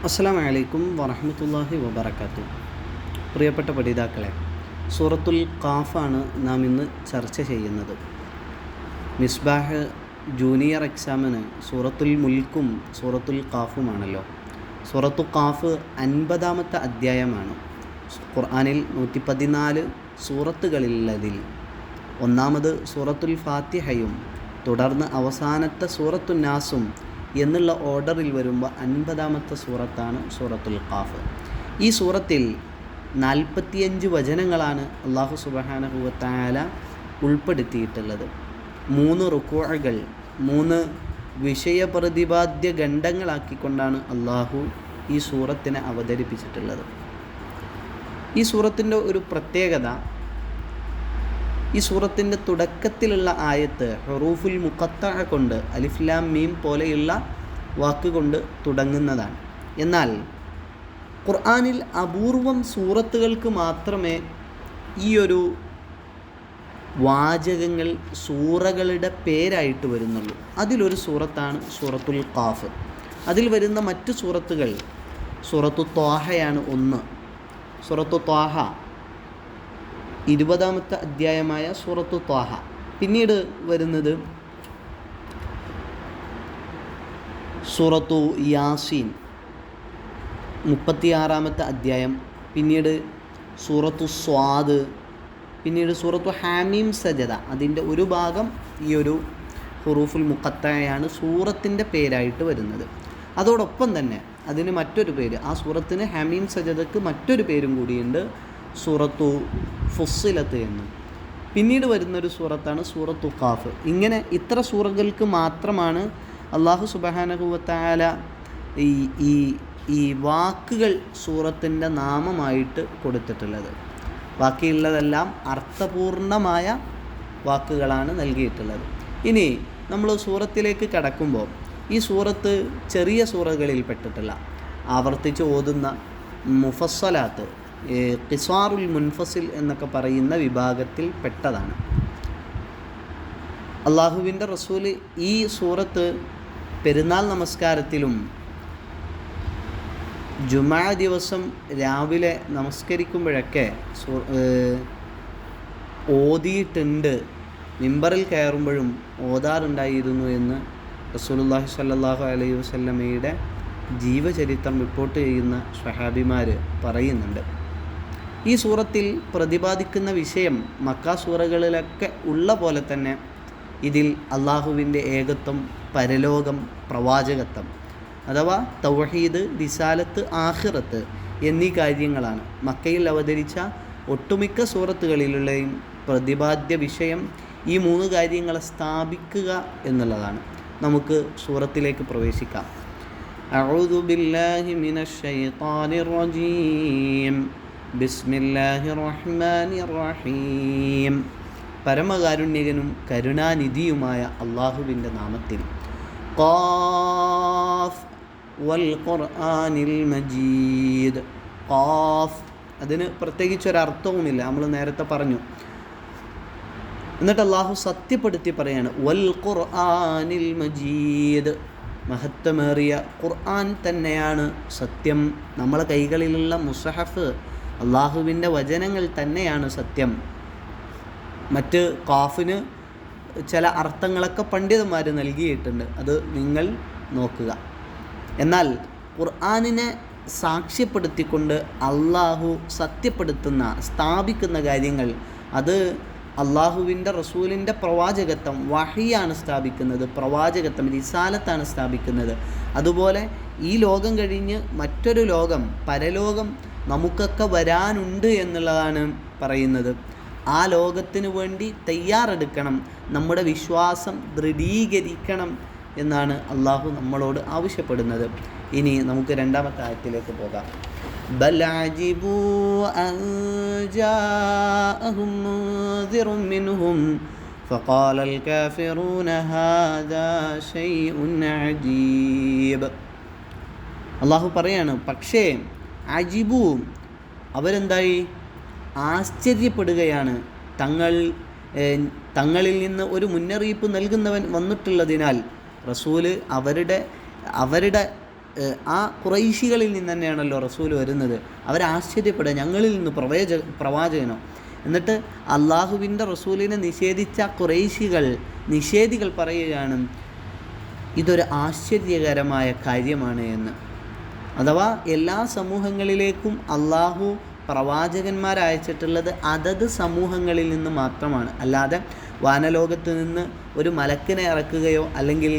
അസ്സലാമു അലൈക്കും വറഹ്മത്തുള്ളാഹി വബറകാതുഹു. പ്രിയപ്പെട്ട പഠിതാക്കളെ, സൂറത്തുൽ ഖാഫാണ് നാം ഇന്ന് ചർച്ച ചെയ്യുന്നത്. മിസ്ബാഹ് ജൂനിയർ എക്സാമിന് സൂറത്തുൽ മുൽക്കും സൂറത്തുൽ ഖാഫുമാണല്ലോ. സൂറത്തു ഖാഫ് 50-ാമത്തെ അധ്യായമാണ്. ഖുർആനിൽ 114 സൂറത്തുകളിലുള്ളതിൽ ഒന്നാമത് സൂറത്തുൽ ഫാത്തിഹയും തുടർന്ന് അവസാനത്തെ സൂറത്തുൻ നാസും എന്നുള്ള ഓർഡറിൽ വരുമ്പോൾ 50-ാമത്തെ സൂറത്താണ് സൂറത്തുൽ ഖാഫ്. ഈ സൂറത്തിൽ 45 വചനങ്ങളാണ് അല്ലാഹു സുബ്ഹാനഹു വ തആല ഉൾപ്പെടുത്തിയിട്ടുള്ളത്. 3 റുക്കൂഅകൾ, 3 വിഷയപ്രതിപാദ്യ ഖണ്ഡങ്ങളാക്കിക്കൊണ്ടാണ് അല്ലാഹു ഈ സൂറത്തിനെ അവതരിപ്പിച്ചിട്ടുള്ളത്. ഈ സൂറത്തിൻ്റെ ഒരു പ്രത്യേകത, ഈ സൂറത്തിൻ്റെ തുടക്കത്തിലുള്ള ആയത്ത് ഹുറൂഫുൽ മുഖത്തഅ കൊണ്ട്, അലിഫ് ലാം മീം പോലെയുള്ള വാക്കുകൊണ്ട് തുടങ്ങുന്നതാണ്. എന്നാൽ ഖുർആനിൽ അപൂർവം സൂറത്തുകൾക്ക് മാത്രമേ ഈ ഒരു വാചകങ്ങൾ സൂറകളുടെ പേരായിട്ട് വരുന്നുള്ളൂ. അതിലൊരു സൂറത്താണ് സൂറത്തുൽ ഖാഫ്. അതിൽ വരുന്ന മറ്റു സൂറത്തുകൾ സൂറത്തു ത്വാഹയാണ് ഒന്ന്. സൂറത്തു ത്വാഹ 20-ാമത്തെ അധ്യായമായ സൂറത്തു ത്വാഹ. പിന്നീട് വരുന്നത് സൂറത്തു യാസീൻ 36-ാമത്തെ അധ്യായം. പിന്നീട് സൂറത്തു സ്വാദ്, പിന്നീട് സൂറത്തു ഹാമീം സജദ. അതിൻ്റെ ഒരു ഭാഗം ഈ ഒരു ഹുറൂഫുൽ മുഖത്തഅയാണ് സൂറത്തിൻ്റെ പേരായിട്ട് വരുന്നത്. അതോടൊപ്പം തന്നെ അതിന് മറ്റൊരു പേര്, ആ സൂറത്തിന് ഹാമീം സജദക്ക് മറ്റൊരു പേരും കൂടിയുണ്ട്, സൂറത്തു ഫുസ്സിലത്ത് എന്നും. പിന്നീട് വരുന്നൊരു സൂറത്താണ് സൂറത്തു ഖാഫ്. ഇങ്ങനെ ഇത്ര സൂറകൾക്ക് മാത്രമാണ് അല്ലാഹു സുബ്ഹാനഹു വ തആല ഈ വാക്കുകൾ സൂറത്തിൻ്റെ നാമമായിട്ട് കൊടുത്തിട്ടുള്ളത്. ബാക്കിയുള്ളതെല്ലാം അർത്ഥപൂർണമായ വാക്കുകളാണ് നൽകിയിട്ടുള്ളത്. ഇനി നമ്മൾ സൂറത്തിലേക്ക് കടക്കുമ്പോൾ ഈ സൂറത്ത് ചെറിയ സൂറകളിൽ പെട്ടിട്ടില്ല. ആവർത്തിച്ച് ഓതുന്ന മുഫസ്സലാത്ത്, ഖിസാറുൽ മുൻഫസിൽ എന്നൊക്കെ പറയുന്ന വിഭാഗത്തിൽ പെട്ടതാണ്. അള്ളാഹുവിൻ്റെ റസൂൽ ഈ സൂറത്ത് പെരുന്നാൾ നമസ്കാരത്തിലും ജുമാ ദിവസം രാവിലെ നമസ്കരിക്കുമ്പോഴൊക്കെ ഓതിയിട്ടുണ്ട്, മിമ്പറിൽ കയറുമ്പോഴും ഓതാറുണ്ടായിരുന്നു എന്ന് റസൂലുള്ളാഹി സ്വല്ലല്ലാഹു അലൈഹി വസല്ലമയുടെ ജീവചരിത്രം റിപ്പോർട്ട് ചെയ്യുന്ന സ്വഹാബിമാർ പറയുന്നുണ്ട്. ഈ സൂറത്തിൽ പ്രതിപാദിക്കുന്ന വിഷയം മക്ക സൂറകളിലൊക്കെ ഉള്ള പോലെ തന്നെ ഇതിൽ അള്ളാഹുവിൻ്റെ ഏകത്വം, പരലോകം, പ്രവാചകത്വം അഥവാ തൗഹീദ്, റിസാലത്ത്, ആഖിറത്ത് എന്നീ കാര്യങ്ങളാണ്. മക്കയിൽ അവതരിച്ച ഒട്ടുമിക്ക സൂറത്തുകളിലുള്ളയും പ്രതിപാദ്യ വിഷയം ഈ 3 കാര്യങ്ങളെ സ്ഥാപിക്കുക എന്നുള്ളതാണ്. നമുക്ക് സൂറത്തിലേക്ക് പ്രവേശിക്കാം. അഊദു ബില്ലാഹി മിനശ് ശൈത്വാനിർ റജീം. ബിസ്മില്ലാഹിർ റഹ്മാനിർ റഹീം. പരമകാരുണ്യകനും കരുണാനിധിയുമായ അള്ളാഹുവിൻ്റെ നാമത്തിൽ. ഖാഫ് വൽ ഖുർആനിൽ മജീദ്. ഖാഫ്, അതിന് പ്രത്യേകിച്ചൊരർത്ഥവുമില്ല, നമ്മൾ നേരത്തെ പറഞ്ഞു. എന്നിട്ട് അള്ളാഹു സത്യപ്പെടുത്തി പറയാണ്, വൽ ഖുർആനിൽ മജീദ്, മഹത്വമേറിയ ഖുർആൻ തന്നെയാണ് സത്യം. നമ്മളെ കൈകളിലുള്ള മുസ്ഹഫ്, അള്ളാഹുവിൻ്റെ വചനങ്ങൾ തന്നെയാണ് സത്യം. മറ്റ് ഖാഫിന് ചില അർത്ഥങ്ങളൊക്കെ പണ്ഡിതന്മാർ നൽകിയിട്ടുണ്ട്, അത് നിങ്ങൾ നോക്കുക. എന്നാൽ ഖുർആനിനെ സാക്ഷ്യപ്പെടുത്തിക്കൊണ്ട് അള്ളാഹു സത്യപ്പെടുത്തുന്ന, സ്ഥാപിക്കുന്ന കാര്യങ്ങൾ, അത് അള്ളാഹുവിൻ്റെ റസൂലിൻ്റെ പ്രവാചകത്വം, വഹിയാണ് സ്ഥാപിക്കുന്നത്, പ്രവാചകത്വം, റിസാലത്താണ് സ്ഥാപിക്കുന്നത്. അതുപോലെ ഈ ലോകം കഴിഞ്ഞ് മറ്റൊരു ലോകം, പരലോകം നമുക്കൊക്കെ വരാനുണ്ട് എന്നുള്ളതാണ് പറയുന്നത്. ആ ലോകത്തിന് വേണ്ടി തയ്യാറെടുക്കണം, നമ്മുടെ വിശ്വാസം ദൃഢീകരിക്കണം എന്നാണ് അള്ളാഹു നമ്മളോട് ആവശ്യപ്പെടുന്നത്. ഇനി നമുക്ക് 2-ാമത്തെ ആയത്തിലേക്ക് പോകാം. ബൽ അജിബു അൻ ജാഅഹും മുൻദിറുൻ മിൻഹും ഫഖാലൽ കാഫിറൂന ഹാദാ ശൈഉൻ അജീബ്. അള്ളാഹു പറയാണ്, പക്ഷേ അജിബു, അവരെന്തായി, ആശ്ചര്യപ്പെടുകയാണ്. തങ്ങളിൽ നിന്ന് ഒരു മുന്നറിയിപ്പ് നൽകുന്നവൻ വന്നിട്ടുള്ളതിനാൽ റസൂല് അവരുടെ ആ ഖുറൈശികളിൽ നിന്ന് തന്നെയാണല്ലോ റസൂൽ വരുന്നത്. അവരാശ്ചര്യപ്പെടുക, ഞങ്ങളിൽ നിന്ന് പ്രവാചകനോ? എന്നിട്ട് അള്ളാഹുവിൻ്റെ റസൂലിനെ നിഷേധിച്ച നിഷേധികൾ പറയുകയാണ് ഇതൊരു ആശ്ചര്യകരമായ കാര്യമാണ് എന്ന്. അഥവാ എല്ലാ സമൂഹങ്ങളിലേക്കും അള്ളാഹു പ്രവാചകന്മാരയച്ചിട്ടുള്ളത് അതത് സമൂഹങ്ങളിൽ നിന്ന് മാത്രമാണ്. അല്ലാതെ വാനലോകത്ത് നിന്ന് ഒരു മലക്കിനെ ഇറക്കുകയോ അല്ലെങ്കിൽ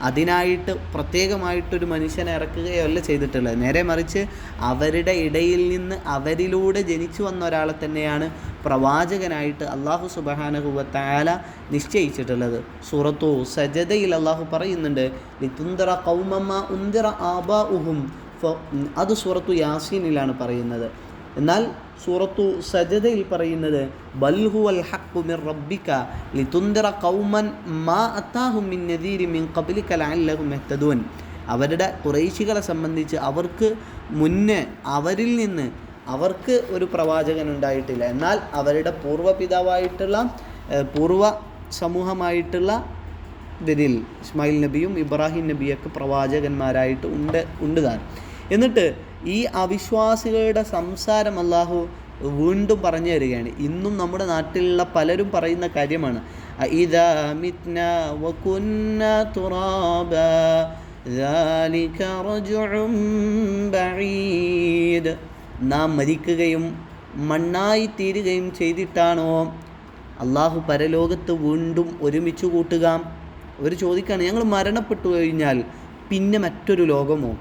അതിനായിട്ട് പ്രത്യേകമായിട്ടൊരു മനുഷ്യനെ ഇറക്കുകയോ അല്ല ചെയ്തിട്ടുള്ളത്. നേരെ മറിച്ച് അവരുടെ ഇടയിൽ നിന്ന് അവരിലൂടെ ജനിച്ചു വന്ന ഒരാളെ തന്നെയാണ് പ്രവാചകനായിട്ട് അള്ളാഹു സുബ്ഹാനഹു വ തആല നിശ്ചയിച്ചിട്ടുള്ളത്. സൂറത്തു സജദയിൽ അള്ളാഹു പറയുന്നുണ്ട് ലിതുൻദിറ ഖൗമൻ മാ ഉൻദിറ ആബാഉഹും. അത് സൂറത്തു യാസീനിലാണ് പറയുന്നത്. എന്നാൽ സൂറത്തു സജദയിൽ പറയുന്നത് ബൽ ഹുവൽ ഹഖ്ഖു മിർ റബ്ബിക ലിതുൻദിറ ഖൗമൻ മാ അതാഹും മിൻ നദീരി മിൻ ഖബ്ലിക ലഅല്ലഹും യഹ്തദൂൻ. അവരുടെ ഖുറൈശികളെ സംബന്ധിച്ച് അവർക്ക് മുന്നേ അവരിൽ നിന്ന് അവർക്ക് ഒരു പ്രവാചകൻ ഉണ്ടായിട്ടില്ല. എന്നാൽ അവരുടെ പൂർവ്വ സമൂഹമായിട്ടുള്ള ഇതിൽ ഇസ്മായിൽ നബിയും ഇബ്രാഹിം നബിയൊക്കെ പ്രവാചകന്മാരായിട്ട് ഉണ്ട് താൻ. എന്നിട്ട് ഈ അവിശ്വാസികളുടെ സംസാരം അല്ലാഹു വീണ്ടും പറഞ്ഞു തരികയാണ്. ഇന്നും നമ്മുടെ നാട്ടിലുള്ള പലരും പറയുന്ന കാര്യമാണ് ഇദാ മിത്നാ വകുന്നാ തുറാബാ ദാലിക റജ്ഉൻ ബഈദ്. നാം മരിക്കുകയും മണ്ണായി തീരുകയും ചെയ്തിട്ടാണോ അള്ളാഹു പരലോകത്ത് വീണ്ടും ഒരുമിച്ച് കൂട്ടുക? അവർ ചോദിക്കുകയാണ്, ഞങ്ങൾ മരണപ്പെട്ടു കഴിഞ്ഞാൽ പിന്നെ മറ്റൊരു ലോകമോ?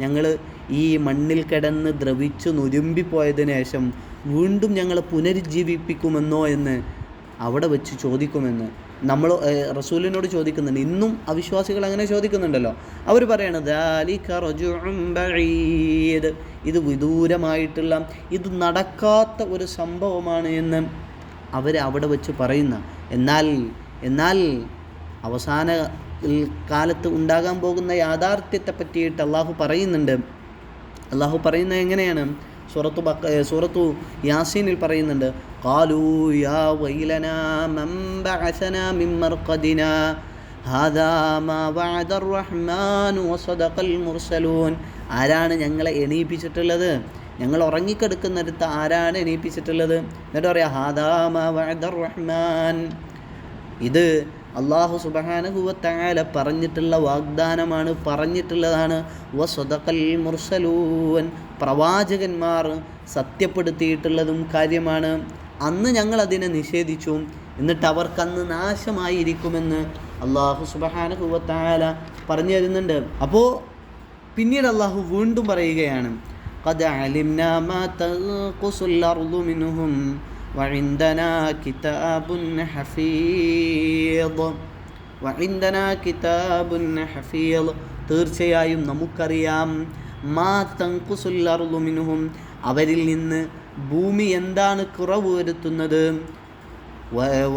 ഞങ്ങൾ ഈ മണ്ണിൽ കിടന്ന് ദ്രവിച്ചു നുരുമ്പിപ്പോയതിനു ശേഷം വീണ്ടും ഞങ്ങൾ പുനരുജ്ജീവിപ്പിക്കുമെന്നോ എന്ന് അവിടെ വെച്ച് ചോദിക്കുമെന്ന് നമ്മൾ റസൂലിനോട് ചോദിക്കുന്നുണ്ട്. ഇന്നും അവിശ്വാസികൾ അങ്ങനെ ചോദിക്കുന്നുണ്ടല്ലോ. അവർ പറയണത് ദാലിക റജ്ഉൻ ബഈദ്, ഇത് വിദൂരമായിട്ടുള്ള ഇത് നടക്കാത്ത ഒരു സംഭവമാണ് എന്ന് അവർ അവിടെ വെച്ച് പറയുന്ന. എന്നാൽ അവസാന കാലത്ത് ഉണ്ടാകാൻ പോകുന്ന യാഥാർത്ഥ്യത്തെ പറ്റിയിട്ട് അള്ളാഹു പറയുന്നുണ്ട്. അള്ളാഹു പറയുന്നത് എങ്ങനെയാണ്? സൂറത്തു യാസീനിൽ പറയുന്നുണ്ട് ഖാലൂ യാ വൈലനാ മൻ ബഅസനാ മിൻ മർഖദിനാ ഹാദാ മാ വഅദർ റഹ്മാനു വസദഖൽ മുർസലൂൻ. ആരാണ് ഞങ്ങളെ എണീപ്പിച്ചിട്ടുള്ളത്? ഞങ്ങൾ ഉറങ്ങിക്കിടക്കുന്നിടത്ത് ആരാണ് എണീപ്പിച്ചിട്ടുള്ളത്? എന്നിട്ട് പറയാം ഹാദാ മാ വഅദർ റഹ്മാൻ, ഇത് അള്ളാഹു സുബ്ഹാനഹു വ തആല പറഞ്ഞിട്ടുള്ള വാഗ്ദാനമാണ്, പറഞ്ഞിട്ടുള്ളതാണ്. വസദഖൽ മുർസലൂൻ, പ്രവാചകന്മാർ സത്യപ്പെടുത്തിയിട്ടുള്ളതും കാര്യമാണ്. അന്ന് ഞങ്ങൾ അതിനെ നിഷേധിച്ചു, എന്നിട്ട് അവർക്കന്ന് നാശമായിരിക്കുമെന്ന് അള്ളാഹു സുബ്ഹാനഹു വ തആല പറഞ്ഞു തരുന്നുണ്ട്. അപ്പോൾ പിന്നീട് അള്ളാഹു വീണ്ടും പറയുകയാണ് ഖദ് അലിംനാ മാ തൻഖുസുൽ അർളു മിൻഹും വഇൻദനാ കിതാബുൻ ഹഫീദ്. തീർച്ചയായും നമുക്കറിയാം മാ തൻഖുസുൽ അർളു മിൻഹും, അവരിൽ നിന്ന് ഭൂമി എന്താണ് കുറവ് വരുത്തുന്നത്.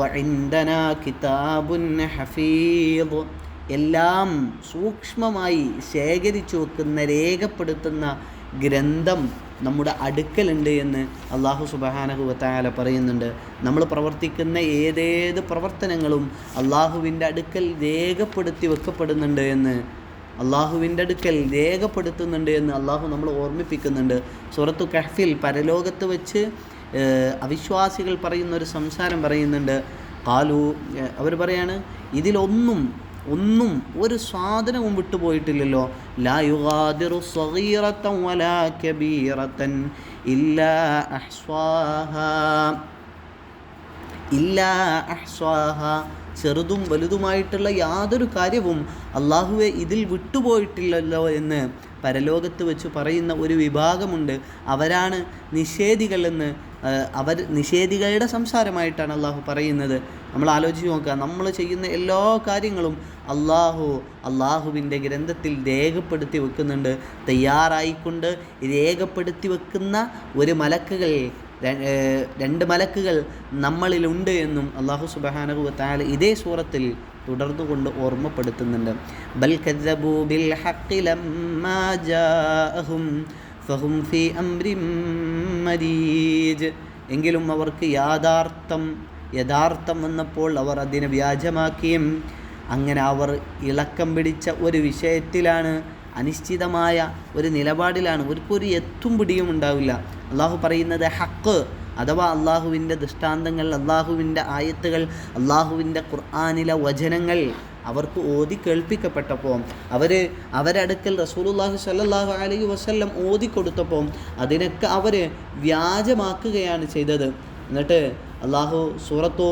വഇൻദനാ കിതാബുൻ ഹഫീദ്, എല്ലാം സൂക്ഷ്മമായി ശേഖരിച്ചു വെക്കുന്ന രേഖപ്പെടുത്തുന്ന ഗ്രന്ഥം നമ്മുടെ അടുക്കലുണ്ട് എന്ന് അള്ളാഹു സുബ്ഹാനഹു വ തആല പറയുന്നുണ്ട്. നമ്മൾ പ്രവർത്തിക്കുന്ന ഏതേത് പ്രവർത്തനങ്ങളും അള്ളാഹുവിൻ്റെ അടുക്കൽ രേഖപ്പെടുത്തി വെക്കപ്പെടുന്നുണ്ട് എന്ന് അള്ളാഹുവിൻ്റെ അടുക്കൽ രേഖപ്പെടുത്തുന്നുണ്ട് എന്ന് അള്ളാഹു നമ്മൾ ഓർമ്മിപ്പിക്കുന്നുണ്ട്. സൂറത്തു കഹ്ഫിൽ പരലോകത്ത് വെച്ച് അവിശ്വാസികൾ പറയുന്നൊരു സംസാരം പറയുന്നുണ്ട്. ഖാലു, അവർ പറയാണ് ഇതിലൊന്നും ഒരു സാധനവും വിട്ടുപോയിട്ടില്ലല്ലോ. ലാ യുഗാദിറു സഗീറതൻ വലാ കബീറതൻ ഇല്ലാ അഹ്സാഹാ, ചെറുതും വലുതുമായിട്ടുള്ള യാതൊരു കാര്യവും അള്ളാഹുവെ ഇതിൽ വിട്ടുപോയിട്ടില്ലല്ലോ എന്ന് പരലോകത്ത് വെച്ച് പറയുന്ന ഒരു വിഭാഗമുണ്ട്. അവരാണ് നിഷേധികളെന്ന് നിഷേധികളുടെ സംസാരമായിട്ടാണ് അള്ളാഹു പറയുന്നത്. നമ്മൾ ആലോചിച്ച് നോക്കുക, നമ്മൾ ചെയ്യുന്ന എല്ലാ കാര്യങ്ങളും അള്ളാഹുവിൻ്റെ ഗ്രന്ഥത്തിൽ രേഖപ്പെടുത്തി വെക്കുന്നുണ്ട്. തയ്യാറായിക്കൊണ്ട് രേഖപ്പെടുത്തി വെക്കുന്ന രണ്ട് മലക്കുകൾ നമ്മളിലുണ്ട് എന്നും അള്ളാഹു സുബ്ഹാനഹു വ തആല ഇതേ സൂറത്തിൽ തുടർന്നുകൊണ്ട് ഓർമ്മപ്പെടുത്തുന്നുണ്ട്. ബൽ കദ്ദബൂ ബിൽ ഹഖ്ഖി ലമ്മാ ജാഅഹും ഫഹും ഫീ അംരിൻ മരീജ്. എങ്കിലും അവർക്ക് യഥാർത്ഥം വന്നപ്പോൾ അവർ അതിനെ വ്യാജമാക്കിയും അങ്ങനെ അവർ ഇളക്കം പിടിച്ച ഒരു വിഷയത്തിലാണ്, അനിശ്ചിതമായ ഒരു നിലപാടിലാണ്. ഒരിക്കൊരു എത്തും പിടിയും ഉണ്ടാവില്ല. അള്ളാഹു പറയുന്നത് ഹക്ക് അഥവാ അള്ളാഹുവിൻ്റെ ദൃഷ്ടാന്തങ്ങൾ, അള്ളാഹുവിൻ്റെ ആയത്തുകൾ, അള്ളാഹുവിൻ്റെ ഖുർആനിലെ വചനങ്ങൾ അവർക്ക് ഓതി കേൾപ്പിക്കപ്പെട്ടപ്പോൾ അവരടുക്കൽ റസൂലുള്ളാഹി സ്വല്ലല്ലാഹു അലൈഹി വസല്ലം ഓതിക്കൊടുത്തപ്പോൾ അതിനൊക്കെ അവർ വ്യാജമാക്കുകയാണ് ചെയ്തത്. എന്നിട്ട് അള്ളാഹു സൂറത്തു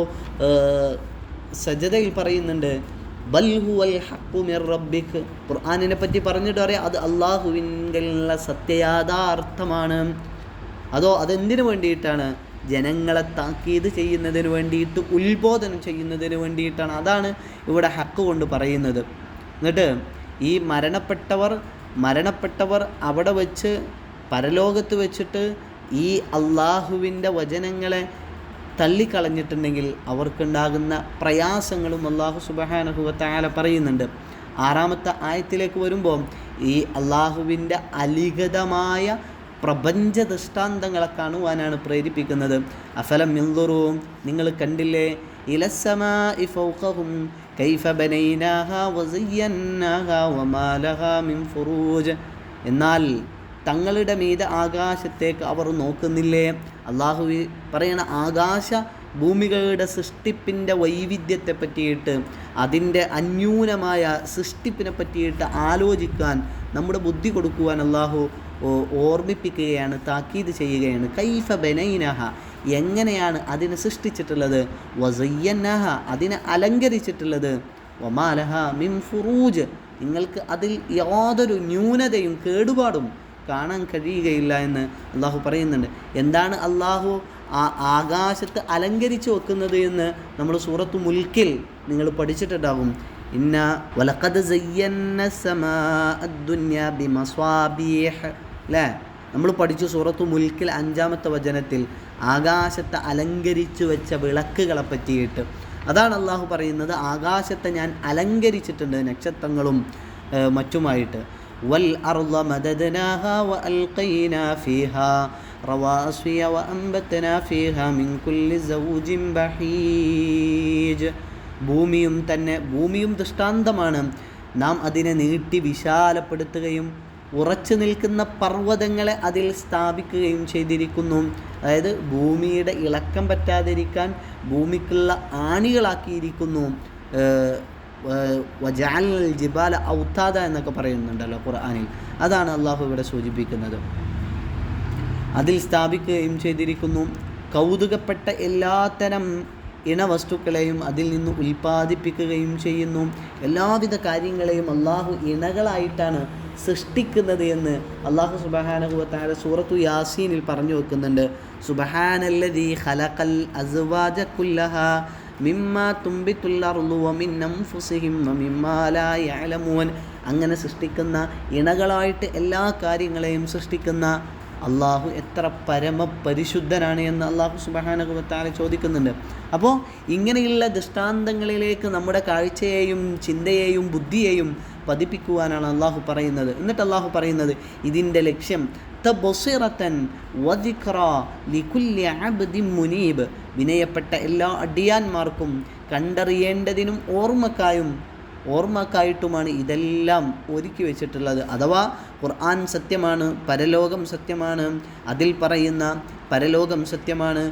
സജദയിൽ പറയുന്നുണ്ട്, ബൽ ഹുവൽ ഹഖ്ഖു മിർ റബ്ബിക്. ഖുർആനിനെ പറ്റി പറഞ്ഞിട്ട് പറയാം അത് അള്ളാഹുവിനുള്ള സത്യയാഥാർത്ഥമാണ്. അതോ അതെന്തിനു വേണ്ടിയിട്ടാണ്? ജനങ്ങളെ താക്കീത് ചെയ്യുന്നതിന് വേണ്ടിയിട്ട്, ഉത്ബോധനം ചെയ്യുന്നതിന് വേണ്ടിയിട്ടാണ്. അതാണ് ഇവിടെ ഹക്ക് കൊണ്ട് പറയുന്നത്. എന്നിട്ട് ഈ മരണപ്പെട്ടവർ അവിടെ വെച്ച് പരലോകത്ത് വെച്ചിട്ട് ഈ അള്ളാഹുവിൻ്റെ വചനങ്ങളെ തള്ളിക്കളഞ്ഞിട്ടുണ്ടെങ്കിൽ അവർക്കുണ്ടാകുന്ന പ്രയാസങ്ങളും അള്ളാഹു സുബ്ഹാനഹു വ തആല പറയുന്നുണ്ട്. 6-ാമത്തെ ആയത്തിലേക്ക് വരുമ്പോൾ ഈ അള്ളാഹുവിൻ്റെ അലിഖിതമായ പ്രപഞ്ച ദൃഷ്ടാന്തങ്ങളെ കാണുവാനാണ് പ്രേരിപ്പിക്കുന്നത്. അഫലം യൻദുറൂ, നിങ്ങൾ കണ്ടില്ലേ, ഇലസ്സമാഇ ഫൗഖഹും കൈഫ ബനൈനാഹാ വസയ്യന്നാഹാ വമാ ലഹാ മിൻ ഫുറൂജ്. എന്നാൽ തങ്ങളുടെ മീതെ ആകാശത്തേക്ക് അവർ നോക്കുന്നില്ലേ? അള്ളാഹു പറയണ ആകാശ ഭൂമികളുടെ സൃഷ്ടിപ്പിൻ്റെ വൈവിധ്യത്തെ പറ്റിയിട്ട്, അതിൻ്റെ അന്യൂനമായ സൃഷ്ടിപ്പിനെ പറ്റിയിട്ട് ആലോചിക്കാൻ നമ്മുടെ ബുദ്ധി കൊടുക്കുവാൻ അള്ളാഹു ഓർമ്മിപ്പിക്കുകയാണ്, താക്കീത് ചെയ്യുകയാണ്. കൈഫ ബനൈനഹ, എങ്ങനെയാണ് അതിനെ സൃഷ്ടിച്ചിട്ടുള്ളത്, വസയ്യന്നഹ, അതിനെ അലങ്കരിച്ചിട്ടുള്ളത്, വമാലഹ മിൻ ഫുറൂജ്, നിങ്ങൾക്ക് അതിൽ യാതൊരു ന്യൂനതയും കേടുപാടും കാണാൻ കഴിയുകയില്ല എന്ന് അള്ളാഹു പറയുന്നുണ്ട്. എന്താണ് അള്ളാഹു ആകാശത്ത് അലങ്കരിച്ച് വെക്കുന്നത് എന്ന് നമ്മൾ സൂറത്തു മുൽക്കിൽ നിങ്ങൾ പഠിച്ചിട്ടുണ്ടാകും. ഇന്ന വലഖദ് സയ്യന്ന സമാഅ ദുനിയ ബിമസ്വാബീഹ്, അല്ലേ? നമ്മൾ പഠിച്ചു സൂറത്തു മുൽക്കിൽ 5-ാമത്തെ വചനത്തിൽ ആകാശത്തെ അലങ്കരിച്ചു വെച്ച വിളക്കുകളെ പറ്റിയിട്ട്. അതാണ് അള്ളാഹു പറയുന്നത്, ആകാശത്തെ ഞാൻ അലങ്കരിച്ചിട്ടുണ്ട് നക്ഷത്രങ്ങളും മറ്റുമായിട്ട്. വൽ അർള മദദ്നാഹാ വഅൽഖൈനാ ഫീഹാ റവാസിയ വഅൻബത്നാ ഫീഹാ മിൻ കുല്ലി സൗജിൻ ബഹീജ്. ഭൂമിയും ദൃഷ്ടാന്തമാണ്. നാം അതിനെ നീട്ടി വിശാലപ്പെടുത്തുകയും ഉറച്ചു നിൽക്കുന്ന പർവ്വതങ്ങളെ അതിൽ സ്ഥാപിക്കുകയും ചെയ്തിരിക്കുന്നു. അതായത് ഭൂമിയുടെ ഇളക്കം പറ്റാതിരിക്കാൻ ഭൂമിക്കുള്ള ആണികളാക്കിയിരിക്കുന്നു. വജഅൽ ജിബാല ഔതാദ എന്നൊക്കെ പറയുന്നുണ്ടല്ലോ ഖുർആനിൽ. അതാണ് അള്ളാഹു ഇവിടെ സൂചിപ്പിക്കുന്നത്. അതിൽ സ്ഥാപിക്കുകയും ചെയ്തിരിക്കുന്നു. കൗതുകപ്പെട്ട എല്ലാത്തരം ഇണവസ്തുക്കളെയും അതിൽ നിന്ന് ഉൽപ്പാദിപ്പിക്കുകയും ചെയ്യുന്നു. എല്ലാവിധ കാര്യങ്ങളെയും അള്ളാഹു ഇണകളായിട്ടാണ് സൃഷ്ടിക്കുന്നത് എന്ന് അള്ളാഹു സുബ്ഹാനഹു വ തആല സൂറത്തു യാസീനിൽ പറഞ്ഞു വെക്കുന്നുണ്ട്. സുബ്ഹാനല്ലദീ ഖലഖൽ അസ്വാജ കുല്ലഹാ മിമ്മാ തുംബിത്തുൽ അർളു വമിൻ അൻഫുസിഹിം വമിമ്മാ ലാ യഅലമൂൻ. അങ്ങനെ സൃഷ്ടിക്കുന്ന ഇണകളായിട്ട് എല്ലാ കാര്യങ്ങളെയും സൃഷ്ടിക്കുന്ന അള്ളാഹു എത്ര പരമപരിശുദ്ധനാണ് എന്ന് അള്ളാഹു സുബ്ഹാനഹു വ തആല ചോദിക്കുന്നുണ്ട്. അപ്പോൾ ഇങ്ങനെയുള്ള ദൃഷ്ടാന്തങ്ങളിലേക്ക് നമ്മുടെ കാഴ്ചയെയും ചിന്തയെയും ബുദ്ധിയെയും പതിപ്പിക്കുവാനാണ് അള്ളാഹു പറയുന്നത്. എന്നിട്ട് അള്ളാഹു പറയുന്നത് ഇതിൻ്റെ ലക്ഷ്യം തബ്സിറതൻ വദിക്റ ലികുല്ലി അബ്ദിൻ മുനീബ്, വിനയപ്പെട്ട എല്ലാ അടിയാന്മാർക്കും കണ്ടറിയേണ്ടതിനും ഓർമ്മക്കായിട്ടുമാണ് ഇതെല്ലാം ഒരുക്കി വെച്ചിട്ടുള്ളത്. അഥവാ ഖുർആൻ സത്യമാണ്, പരലോകം സത്യമാണ്, അതിൽ പറയുന്ന പരലോകം സത്യമാണ്,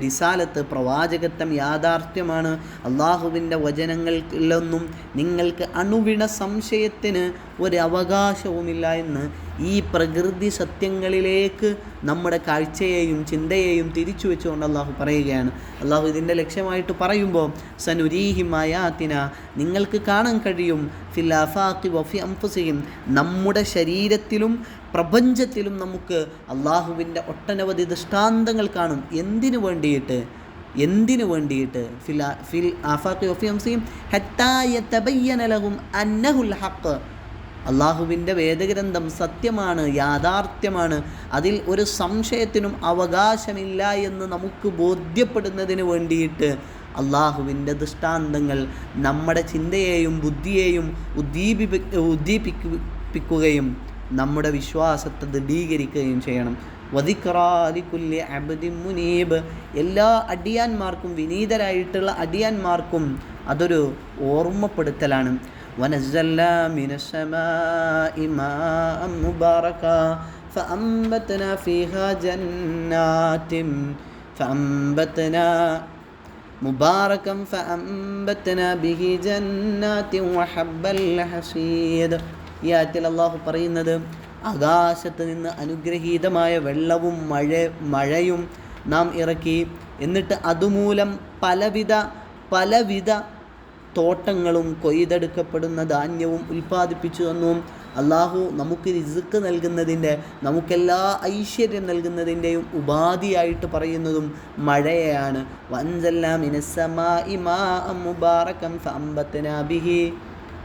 റിസാലത്ത് പ്രവാചകത്വം യാഥാർത്ഥ്യമാണ്. അള്ളാഹുവിൻ്റെ വചനങ്ങളിലൊന്നും നിങ്ങൾക്ക് അണുവിണ സംശയത്തിന് ഒരവകാശവുമില്ല എന്ന് ഈ പ്രകൃതി സത്യങ്ങളിലേക്ക് നമ്മുടെ കാഴ്ചയെയും ചിന്തയെയും തിരിച്ചു വെച്ചുകൊണ്ട് അള്ളാഹു പറയുകയാണ്. അള്ളാഹു ഇതിൻ്റെ ലക്ഷ്യമായിട്ട് പറയുമ്പോൾ സനുരീഹിം ആയാതിന, നിങ്ങൾക്ക് കാണാൻ കഴിയും, ഫിൽ ആഫാഖി വഫി അൻഫുസിഹിം, നമ്മുടെ ശരീരത്തിലും പ്രപഞ്ചത്തിലും നമുക്ക് അള്ളാഹുവിൻ്റെ ഒട്ടനവധി ദൃഷ്ടാന്തങ്ങൾ കാണും. എന്തിനു വേണ്ടിയിട്ട് ഫിൽ ആഫാഖി വഫി അൻഫുസിഹിം ഹത്താ യതബയ്യന ലഹും അന്നഹുൽ ഹഖ്, അള്ളാഹുവിൻ്റെ വേദഗ്രന്ഥം സത്യമാണ്, യാഥാർത്ഥ്യമാണ്, അതിൽ ഒരു സംശയത്തിനും അവകാശമില്ല എന്ന് നമുക്ക് ബോധ്യപ്പെടുന്നതിന് വേണ്ടിയിട്ട് അള്ളാഹുവിൻ്റെ ദൃഷ്ടാന്തങ്ങൾ നമ്മുടെ ചിന്തയെയും ബുദ്ധിയെയും ഉദ്ദീപിക്കുകയും നമ്മുടെ വിശ്വാസത്തെ ദൃഢീകരിക്കുകയും ചെയ്യണം. വദിക്റാലിക്കുല്ലി അബ്ദിൻ മുനീബ്, എല്ലാ അടിയാന്മാർക്കും, വിനീതരായിട്ടുള്ള അടിയാന്മാർക്കും അതൊരു ഓർമ്മപ്പെടുത്തലാണ്. വനസ്സൽനാ മിനസ്സമാഇ മാഅൻ മുബാറകാ ഫഅംബത്നാ ഫീഹാ ജന്നാത്തിൻ ഫഅംബത്നാ മുബാറകം ഫഅംബത്നാ ബിഹി ജന്നാത്തിൻ വഹബ്ബൽ ഹസീദ്. ഈ ആയത്തിൽ അല്ലാഹു പറയുന്നത്, ആകാശത്ത് നിന്ന് അനുഗ്രഹീതമായ വെള്ളവും മഴയും നാം ഇറക്കി, എന്നിട്ട് അതുമൂലം പലവിധ തോട്ടങ്ങളും കൊയ്തെടുക്കപ്പെടുന്ന ധാന്യവും ഉൽപ്പാദിപ്പിച്ചു തന്നു. അള്ളാഹു നമുക്ക് റിസ്ക് നൽകുന്നതിൻ്റെ, നമുക്കെല്ലാ ഐശ്വര്യം നൽകുന്നതിൻ്റെയും ഉപാധിയായിട്ട് പറയുന്നതും മഴയെയാണ്. വഅൻസൽനാ മിനസ്സമാഇ മാഅൻ മുബാറകം ഫഅംബത്നാ ബിഹി,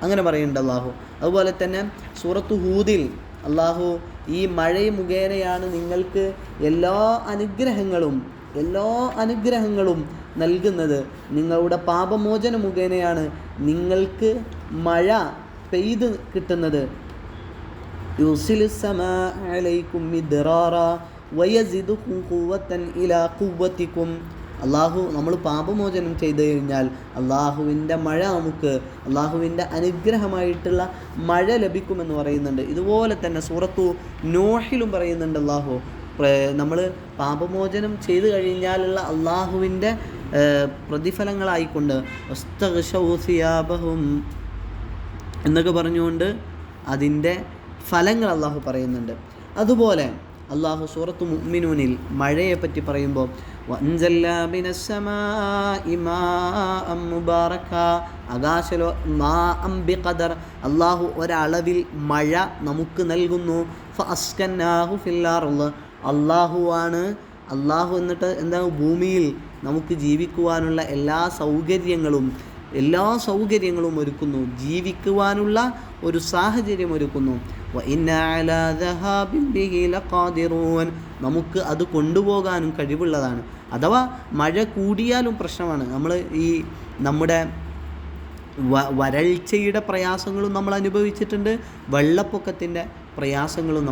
അങ്ങനെ പറയുന്നുണ്ട് അള്ളാഹു. അതുപോലെ തന്നെ സൂറത്തു ഹൂദിൽ അള്ളാഹു ഈ മഴ മുഖേനയാണ് നിങ്ങൾക്ക് എല്ലാ അനുഗ്രഹങ്ങളും നൽകുന്നത്. നിങ്ങളുടെ പാപമോചന മുഖേനയാണ് നിങ്ങൾക്ക് മഴ പെയ്ത് കിട്ടുന്നത്. യുർസിലുസ് സമാഅ അലൈക്കും മിദ്റാറാ വയസിദുകും ഖുവ്വതൻ ഇലാ ഖുവ്വതികും. അള്ളാഹു നമ്മൾ പാപമോചനം ചെയ്തു കഴിഞ്ഞാൽ അള്ളാഹുവിൻ്റെ മഴ, നമുക്ക് അള്ളാഹുവിൻ്റെ അനുഗ്രഹമായിട്ടുള്ള മഴ ലഭിക്കുമെന്ന് പറയുന്നുണ്ട്. ഇതുപോലെ തന്നെ സൂറത്തു നോഹിലും പറയുന്നുണ്ട് അള്ളാഹു, നമ്മൾ പാപമോചനം ചെയ്തു കഴിഞ്ഞാലുള്ള അള്ളാഹുവിൻ്റെ പ്രതിഫലങ്ങളായിക്കൊണ്ട് എന്നൊക്കെ പറഞ്ഞുകൊണ്ട് അതിൻ്റെ ഫലങ്ങൾ അള്ളാഹു പറയുന്നുണ്ട്. അതുപോലെ അള്ളാഹു സൂറത്തു മുഅ്മിനൂനിൽ മഴയെപ്പറ്റി പറയുമ്പോൾ വഅൻസൽനാ മിനസ്സമാഇ മാഅൻ മുബാറകാ, ആകാശലോ മാഅൻ ബിഖദർ, അള്ളാഹു ഒരളവിൽ മഴ നമുക്ക് നൽകുന്നു. ഫഅസ്കന്നാഹു ഫിൽ അർള്, അള്ളാഹു എന്നിട്ട് എന്താ, ഭൂമിയിൽ നമുക്ക് ജീവിക്കുവാനുള്ള എല്ലാ സൗകര്യങ്ങളും ഒരുക്കുന്നു, ജീവിക്കുവാനുള്ള ഒരു സാഹചര്യം ഒരുക്കുന്നു. വഇന്നാ അലാ ദഹാബിൻ ബിഹി ലഖാദിറൂൻ, നമുക്ക് അത് കൊണ്ടുപോകാനും കഴിവുള്ളതാണ്. അഥവാ മഴ കൂടിയാലും പ്രശ്നമാണ്. നമ്മുടെ വരൾച്ചയുടെ പ്രയാസങ്ങളും നമ്മൾ അനുഭവിച്ചിട്ടുണ്ട്, വെള്ളപ്പൊക്കത്തിൻ്റെ പ്രയാസങ്ങളും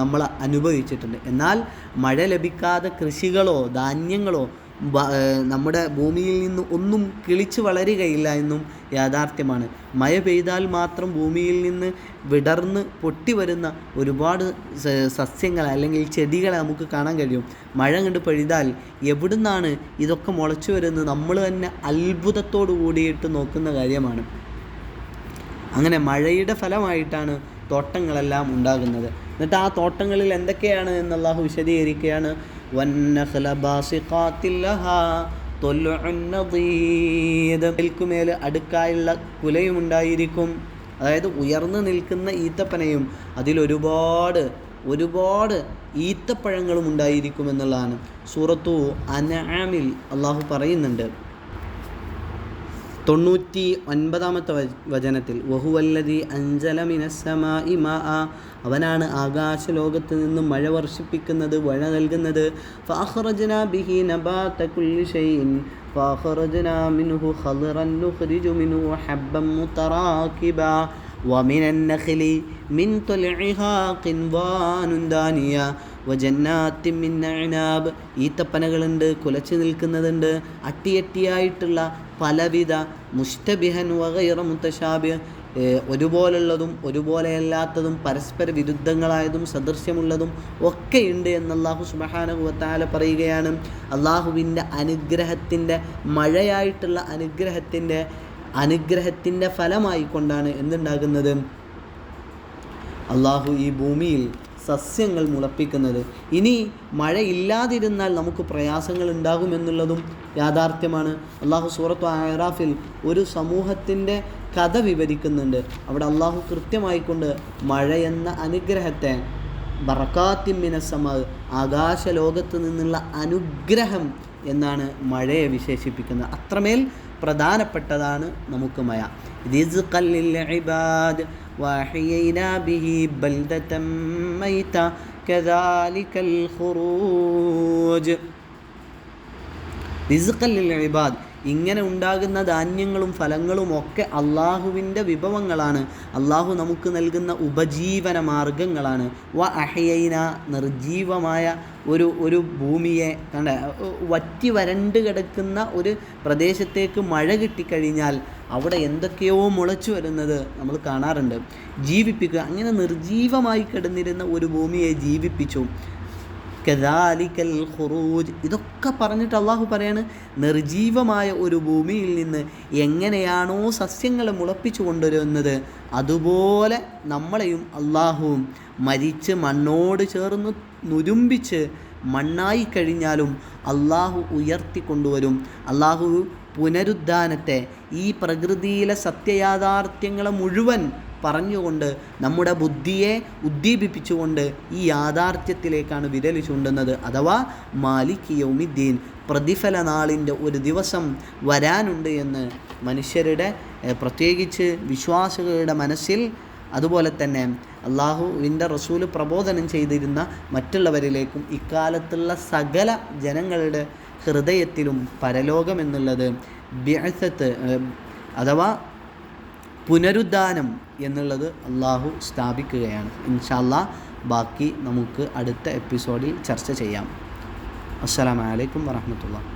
നമ്മൾ അനുഭവിച്ചിട്ടുണ്ട്. എന്നാൽ മഴ ലഭിക്കാതെ കൃഷികളോ ധാന്യങ്ങളോ നമ്മുടെ ഭൂമിയിൽ നിന്ന് ഒന്നും കിളിച്ച് വളരുകയില്ല എന്നും യാഥാർത്ഥ്യമാണ്. മഴ പെയ്താൽ മാത്രം ഭൂമിയിൽ നിന്ന് വിടർന്ന് പൊട്ടി വരുന്ന ഒരുപാട് സസ്യങ്ങൾ അല്ലെങ്കിൽ ചെടികളെ നമുക്ക് കാണാൻ കഴിയും. മഴ കണ്ട് പെയ്താൽ എവിടുന്നാണ് ഇതൊക്കെ മുളച്ചു വരുന്നത് നമ്മൾ തന്നെ അത്ഭുതത്തോടു കൂടിയിട്ട് നോക്കുന്ന കാര്യമാണ്. അങ്ങനെ മഴയുടെ ഫലമായിട്ടാണ് തോട്ടങ്ങളെല്ലാം ഉണ്ടാകുന്നത്. എന്നിട്ട് ആ തോട്ടങ്ങളിൽ എന്തൊക്കെയാണ് എന്ന് അല്ലാഹു വിശദീകരിക്കുകയാണ്. വന്നഖല ബാസിഖാത്തിൽ ലഹാ ത്വൽഉൻ നദീദ്, മേൽ അടുക്കായുള്ള കുലയുമുണ്ടായിരിക്കും. അതായത് ഉയർന്നു നിൽക്കുന്ന ഈത്തപ്പനയും അതിലൊരുപാട് ഈത്തപ്പഴങ്ങളും ഉണ്ടായിരിക്കും എന്നുള്ളതാണ്. സൂറത്തു അൻആമിൽ അല്ലാഹു പറയുന്നുണ്ട് 99-ാമത്തെ വചനത്തിൽ, വഹുവല്ലദീ അൻസല മിനസ്സമാഇ മാഅ, അവനാണ് ആകാശലോകത്ത് നിന്ന് മഴ വർഷിപ്പിക്കുന്നത്, മഴ നൽകുന്നത്. ഫഅഖ്റജ്നാ ബിഹി നബാത കുല്ലി ഷൈഇൻ ഫഅഖ്റജ്നാ മിൻഹു ഖദ്റൻ നുഖ്രിജു മിൻഹു ഹബ്ബൻ മുതറാകിബാ വമിനൻ നഖ്ലി മിൻ ത്വൽഇഹാ ഖിൻവാനുൻ ദാനിയ വജന്നാത്തിൻ മിൻ അഅ്നാബ്, ഈത്തപ്പനകളുണ്ട്, കുലച്ചു നിൽക്കുന്നതുണ്ട്, അട്ടിയായിട്ടുള്ള പലവിധ മുസ്തബിഹൻ വഗൈറ മുതശാബിഹ്, ഒരുപോലുള്ളതും ഒരുപോലെയല്ലാത്തതും പരസ്പര വിരുദ്ധങ്ങളായതും സദൃശ്യമുള്ളതും ഒക്കെയുണ്ട് എന്ന് അല്ലാഹു സുബ്ഹാനഹു വ തആല പറയുകയാണ്. അള്ളാഹുവിൻ്റെ അനുഗ്രഹത്തിൻ്റെ മഴയായിട്ടുള്ള അനുഗ്രഹത്തിൻ്റെ ഫലമായി കൊണ്ടാണ് എന്തുണ്ടാകുന്നത്, അള്ളാഹു ഈ ഭൂമിയിൽ സസ്യങ്ങൾ മുളപ്പിക്കുന്നത്. ഇനി മഴയില്ലാതിരുന്നാൽ നമുക്ക് പ്രയാസങ്ങൾ ഉണ്ടാകുമെന്നുള്ളതും യാഥാർത്ഥ്യമാണ്. അള്ളാഹു സൂറത്തു അഅറാഫിൽ ഒരു സമൂഹത്തിൻ്റെ കഥ വിവരിക്കുന്നുണ്ട്. അവിടെ അള്ളാഹു കൃത്യമായിക്കൊണ്ട് മഴ എന്ന അനുഗ്രഹത്തെ ബറകാത്തിൻ മിനസ്സമാ, ആകാശലോകത്ത് നിന്നുള്ള അനുഗ്രഹം എന്നാണ് മഴയെ വിശേഷിപ്പിക്കുന്നത്. അത്രമേൽ പ്രധാനപ്പെട്ടതാണ് നമുക്ക് മഴ. റിസ്ഖൻ ലിൽ ഇബാദ് വഅഹ്യൈനാ ബിഹി ബൽദതൻ മൈത കദാലികൽ ഖുറൂജ്. റിസ്ഖൻ ലിൽ ഇബാദ്, ഇങ്ങനെ ഉണ്ടാകുന്ന ധാന്യങ്ങളും ഫലങ്ങളും ഒക്കെ അള്ളാഹുവിൻ്റെ വിഭവങ്ങളാണ്, അള്ളാഹു നമുക്ക് നൽകുന്ന ഉപജീവന മാർഗങ്ങളാണ്. വ അഹ്യൈന, നിർജീവമായ ഒരു ഭൂമിയെ വറ്റി വരണ്ട് കിടക്കുന്ന ഒരു പ്രദേശത്തേക്ക് മഴ കിട്ടിക്കഴിഞ്ഞാൽ അവിടെ എന്തൊക്കെയോ മുളച്ചു വരുന്നത് നമ്മൾ കാണാറുണ്ട്. ജീവിപ്പിക്കുക, അങ്ങനെ നിർജീവമായി കിടന്നിരുന്ന ഒരു ഭൂമിയെ ജീവിപ്പിച്ചു. കദാലിക്കൽ ഖുറൂജ്, ഇതൊക്കെ പറഞ്ഞിട്ട് അള്ളാഹു പറയാണ്, നിർജീവമായ ഒരു ഭൂമിയിൽ നിന്ന് എങ്ങനെയാണോ സസ്യങ്ങളെ മുളപ്പിച്ചു കൊണ്ടുവരുന്നത് അതുപോലെ നമ്മളെയും അള്ളാഹുവും മരിച്ച് മണ്ണോട് ചേർന്ന് നുരുമ്പിച്ച് മണ്ണായി കഴിഞ്ഞാലും അള്ളാഹു ഉയർത്തിക്കൊണ്ടുവരും. അള്ളാഹു പുനരുദ്ധാനത്തെ, ഈ പ്രകൃതിയിലെ സത്യയാഥാർത്ഥ്യങ്ങളെ മുഴുവൻ പറഞ്ഞുകൊണ്ട് നമ്മുടെ ബുദ്ധിയെ ഉദ്ദീപിപ്പിച്ചുകൊണ്ട് ഈ യാഥാർത്ഥ്യത്തിലേക്കാണ് വിരൽ ചൂണ്ടുന്നത്. അഥവാ മാലിക് യൗമിദ്ദീൻ, പ്രതിഫല നാളിൻ്റെ ഒരു ദിവസം വരാനുണ്ട് എന്ന് മനുഷ്യരുടെ, പ്രത്യേകിച്ച് വിശ്വാസികളുടെ മനസ്സിൽ, അതുപോലെ തന്നെ അള്ളാഹുവിൻ്റെ റസൂല് പ്രബോധനം ചെയ്തിരുന്ന മറ്റുള്ളവരിലേക്കും ഇക്കാലത്തുള്ള സകല ജനങ്ങളുടെ ഹൃദയത്തിലും പരലോകമെന്നുള്ളത്, ബിഅസത്ത് അഥവാ പുനരുദ്ധാനം എന്നുള്ളത് അള്ളാഹു സ്ഥാപിക്കുകയാണ്. ഇൻഷാ അല്ലാഹ് ബാക്കി നമുക്ക് അടുത്ത എപ്പിസോഡിൽ ചർച്ച ചെയ്യാം. അസ്സലാമു അലൈക്കും വറഹ്മത്തുള്ളാഹി.